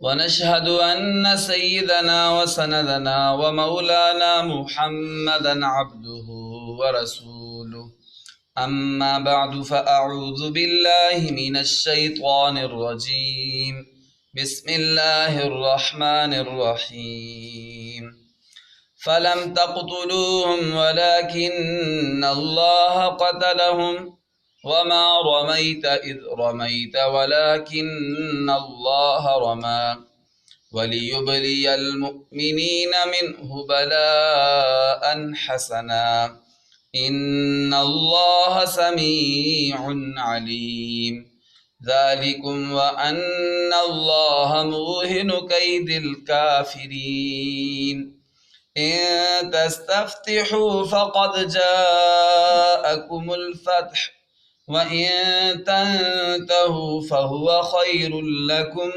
ونشهد أن سيدنا وسندنا ومولانا محمدا عبده ورسوله أما بعد فأعوذ بالله من الشيطان الرجيم بسم الله الرحمن الرحيم فلم تقتلوهم ولكن الله قتلهم وما رميت إذ رميت ولكن الله رمى وليبلي المؤمنين منه بلاء حسنا إن الله سميع عليم ذلكم وأن الله موهن كيد الكافرين إن تستفتحوا فقد جاءكم الفتح وإن تنتهوا فهو خير لكم